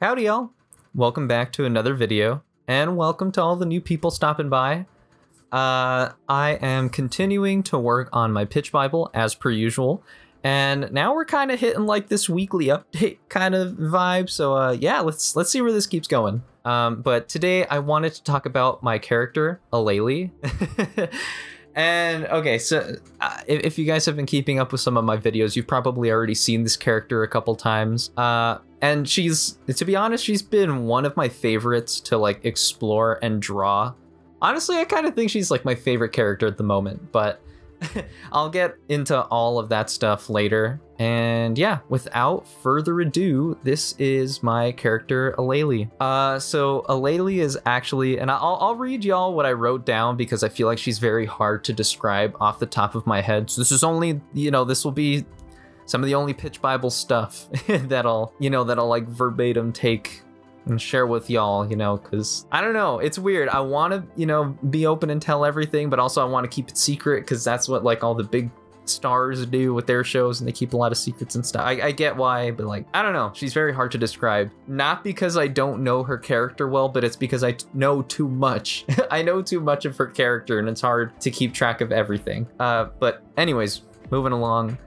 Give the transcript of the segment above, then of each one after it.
Howdy y'all! Welcome back to another video, and welcome to all the new people stopping by. I am continuing to work on my pitch Bible as per usual, and now we're kind of hitting like this weekly update kind of vibe, so yeah, let's see where this keeps going. But today I wanted to talk about my character, Aleli. And okay, so if you guys have been keeping up with some of my videos, you've probably already seen this character a couple times. And she's, to be honest, she's been one of my favorites to like explore and draw. Honestly, I kind of think she's like my favorite character at the moment, but I'll get into all of that stuff later. And yeah, without further ado, this is my character, Aleli. So Aleli is actually, and I'll read y'all what I wrote down because I feel like she's very hard to describe off the top of my head. So this is only, you know, this will be some of the only pitch Bible stuff that I'll like verbatim take and share with y'all, you know, because I don't know, it's weird. I want to, you know, be open and tell everything, but also I want to keep it secret because that's what like all the big stars do with their shows, and they keep a lot of secrets and stuff. I get why, but like, I don't know, she's very hard to describe. Not because I don't know her character well, but it's because I know too much. I know too much of her character, and it's hard to keep track of everything. But anyways, moving along.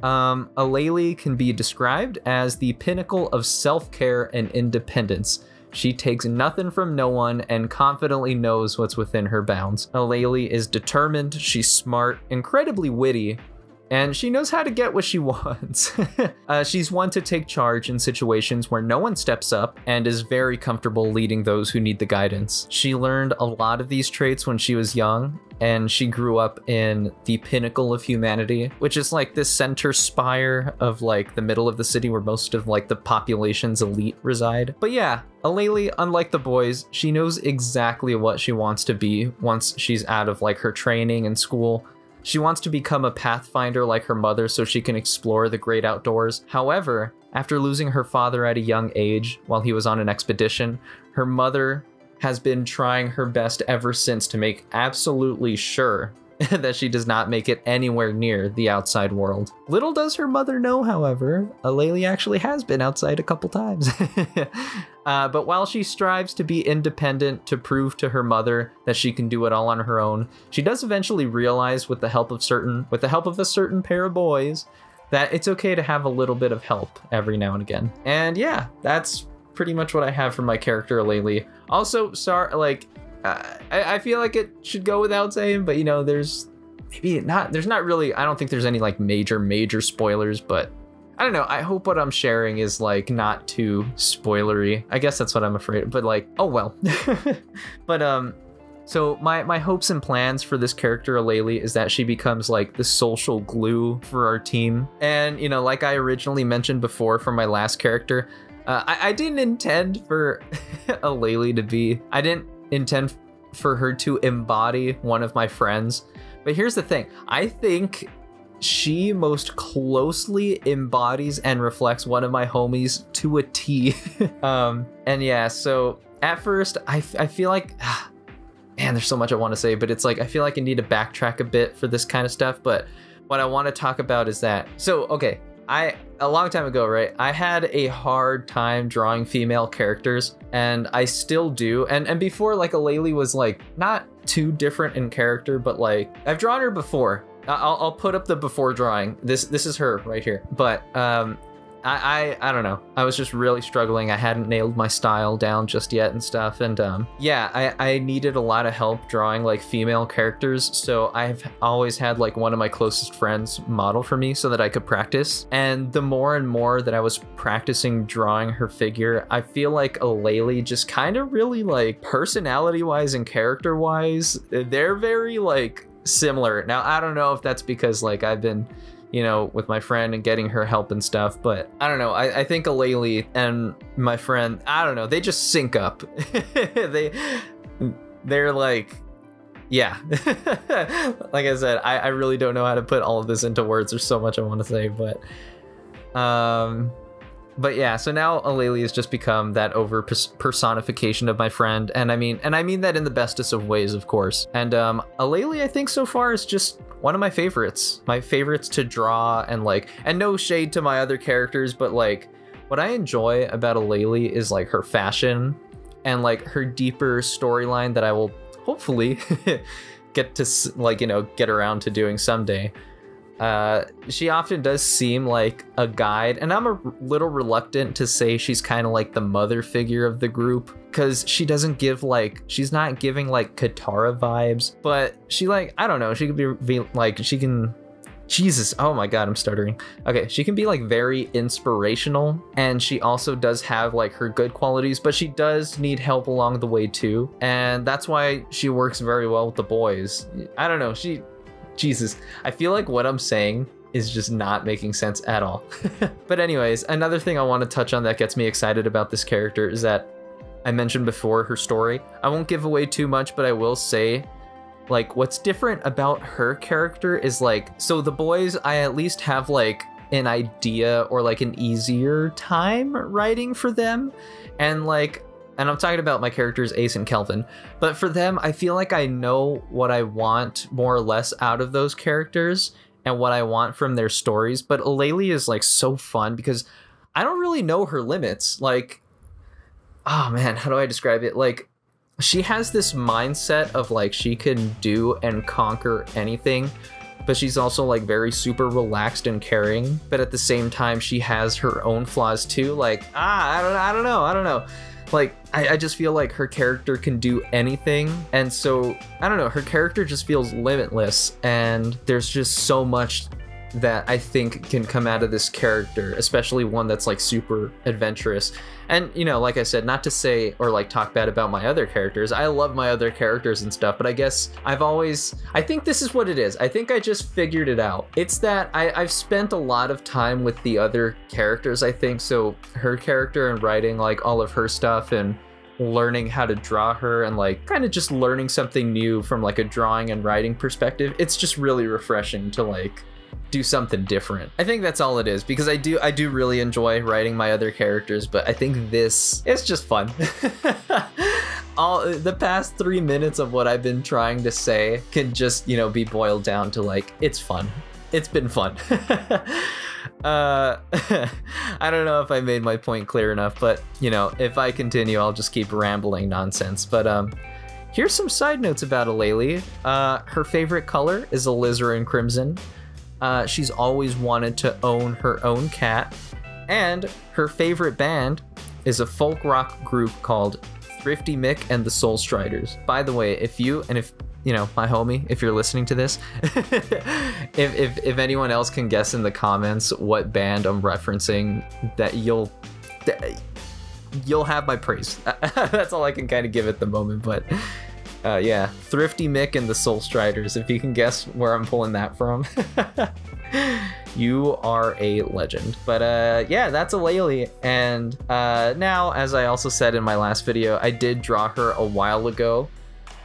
Aleli can be described as the pinnacle of self-care and independence. She takes nothing from no one and confidently knows what's within her bounds. Aleli is determined, she's smart, incredibly witty, and she knows how to get what she wants. She's one to take charge in situations where no one steps up and is very comfortable leading those who need the guidance. She learned a lot of these traits when she was young, and she grew up in the pinnacle of humanity, which is like this center spire of like the middle of the city where most of like the population's elite reside. But yeah, Aleli, unlike the boys, she knows exactly what she wants to be once she's out of like her training and school. She wants to become a pathfinder like her mother so she can explore the great outdoors. However, after losing her father at a young age while he was on an expedition, her mother has been trying her best ever since to make absolutely sure that she does not make it anywhere near the outside world. Little does her mother know, however, Aleli actually has been outside a couple times. But while she strives to be independent to prove to her mother that she can do it all on her own, she does eventually realize with the help of a certain pair of boys that it's okay to have a little bit of help every now and again. And yeah, that's pretty much what I have for my character, Aleli. Also, sorry, like, I feel like it should go without saying, but you know, there's not really, I don't think there's any like major spoilers, but I don't know, I hope what I'm sharing is like not too spoilery. I guess that's what I'm afraid of, but like, oh well. But so my hopes and plans for this character, Aleli, is that she becomes like the social glue for our team. And you know, like I originally mentioned before for my last character, I didn't intend for Aleli to be, I didn't intend for her to embody one of my friends, but here's the thing, I think she most closely embodies and reflects one of my homies to a T. And yeah, so at first I feel like, man, there's so much I want to say, but it's like I feel like I need to backtrack a bit for this kind of stuff. But what I want to talk about is that, so okay, a long time ago, right, I had a hard time drawing female characters, and I still do. And before, like, Aleli was like not too different in character, but like I've drawn her before. I'll put up the before drawing. This is her right here. But I don't know, I was just really struggling. I hadn't nailed my style down just yet and stuff, and yeah, I needed a lot of help drawing like female characters, so I've always had like one of my closest friends model for me so that I could practice. And the more and more that I was practicing drawing her figure, I feel like Aleli just kind of really, like, personality wise and character wise, they're very like similar. Now I don't know if that's because like I've been, you know, with my friend and getting her help and stuff, but I don't know, I think Aleli and my friend, I don't know, they just sync up. They're like, yeah. Like I said, I really don't know how to put all of this into words. There's so much I want to say, but yeah, so now Aleli has just become that over personification of my friend, and I mean that in the bestest of ways, of course. And Aleli, I think so far is just one of my favorites to draw, and like, and no shade to my other characters, but like what I enjoy about Alayli is like her fashion and like her deeper storyline that I will hopefully get to like, you know, get around to doing someday. She often does seem like a guide, and I'm a little reluctant to say she's kind of like the mother figure of the group, because she doesn't give like, she's not giving like Katara vibes, but she like, I don't know, she could be like, she can, Jesus, oh my god, I'm stuttering. Okay, she can be like very inspirational, and she also does have like her good qualities, but she does need help along the way too, and that's why she works very well with the boys. I don't know, Jesus, I feel like what I'm saying is just not making sense at all. But anyways, another thing I want to touch on that gets me excited about this character is that I mentioned before her story. I won't give away too much, but I will say, like, what's different about her character is like, so the boys, I at least have like an idea or like an easier time writing for them. And like, and I'm talking about my characters Ace and Kelvin, but for them, I feel like I know what I want more or less out of those characters and what I want from their stories. But Alayli is like so fun because I don't really know her limits. Like, oh man, how do I describe it? Like, she has this mindset of like she can do and conquer anything, but she's also like very super relaxed and caring. But at the same time, she has her own flaws too. Like, I don't know. Like, I just feel like her character can do anything. And so, I don't know, her character just feels limitless. And there's just so much that I think can come out of this character, especially one that's like super adventurous. And, you know, like I said, not to say or like talk bad about my other characters. I love my other characters and stuff, but I guess I think this is what it is. I think I just figured it out. It's that I've spent a lot of time with the other characters, I think. So her character and writing like all of her stuff and learning how to draw her and like kind of just learning something new from like a drawing and writing perspective. It's just really refreshing to like do something different. I think that's all it is, because I do really enjoy writing my other characters, but I think this is just fun. All the past 3 minutes of what I've been trying to say can just, you know, be boiled down to like, it's fun. It's been fun. I don't know if I made my point clear enough, but you know, if I continue, I'll just keep rambling nonsense. But here's some side notes about Alayli. Her favorite color is alizarin crimson. She's always wanted to own her own cat, and her favorite band is a folk rock group called Thrifty Mick and the Soul Striders. By the way, if you know, my homie, if you're listening to this, if anyone else can guess in the comments what band I'm referencing, that you'll have my praise. That's all I can kind of give at the moment, but yeah, Thrifty Mick and the Soul Striders, if you can guess where I'm pulling that from. You are a legend. But yeah, that's Alayli. And now, as I also said in my last video, I did draw her a while ago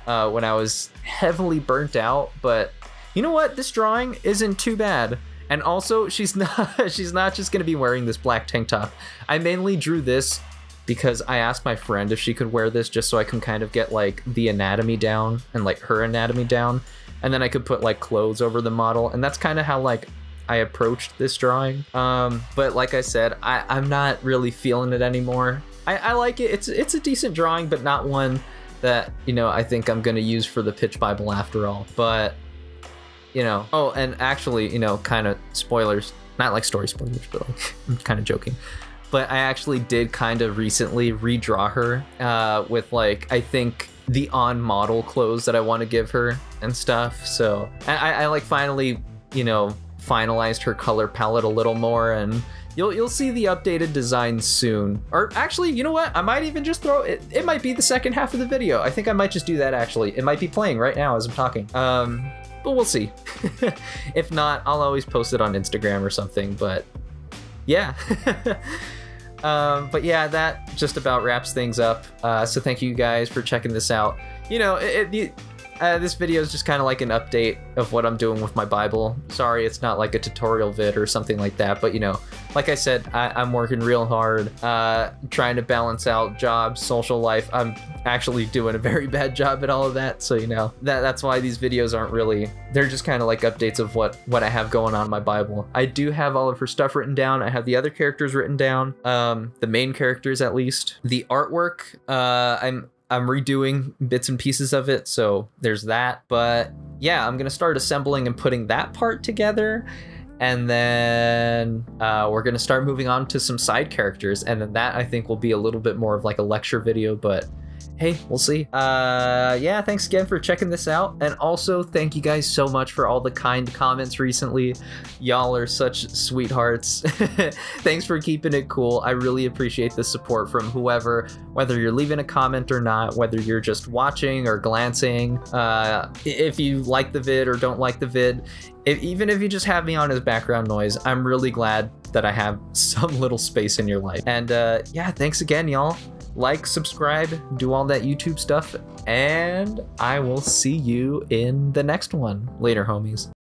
when I was heavily burnt out, but you know what? This drawing isn't too bad. And also, she's not just gonna be wearing this black tank top. I mainly drew this because I asked my friend if she could wear this just so I can kind of get like the anatomy down and like her anatomy down, and then I could put like clothes over the model, and that's kind of how like I approached this drawing. But like I said, I'm not really feeling it anymore. I like it. It's a decent drawing, but not one that, you know, I think I'm gonna use for the pitch Bible after all. But you know, oh, and actually, you know, kind of spoilers, not like story spoilers, but like, I'm kind of joking. But I actually did kind of recently redraw her with like, I think the on model clothes that I want to give her and stuff. So I like finally, you know, finalized her color palette a little more, and you'll see the updated design soon. Or actually, you know what? I might even just throw it. It might be the second half of the video. I think I might just do that actually. It might be playing right now as I'm talking. But we'll see. If not, I'll always post it on Instagram or something, but yeah. But yeah, that just about wraps things up. So thank you guys for checking this out. You know, this video is just kind of like an update of what I'm doing with my Bible. Sorry, it's not like a tutorial vid or something like that, but you know, like I said, I'm working real hard, trying to balance out jobs, social life. I'm actually doing a very bad job at all of that, so you know, that's why these videos aren't really, they're just kind of like updates of what I have going on in my Bible. I do have all of her stuff written down. I have the other characters written down, the main characters at least. The artwork, I'm redoing bits and pieces of it, so there's that. But yeah, I'm gonna start assembling and putting that part together, and then we're gonna start moving on to some side characters, and then that I think will be a little bit more of like a lecture video, but hey, we'll see. Yeah, thanks again for checking this out, and also thank you guys so much for all the kind comments recently. Y'all are such sweethearts. Thanks for keeping it cool. I really appreciate the support from whoever, whether you're leaving a comment or not, whether you're just watching or glancing, if you like the vid or don't like the vid, even if you just have me on as background noise, I'm really glad that I have some little space in your life. And yeah, thanks again, y'all. Like, subscribe, do all that YouTube stuff, and I will see you in the next one. Later, homies.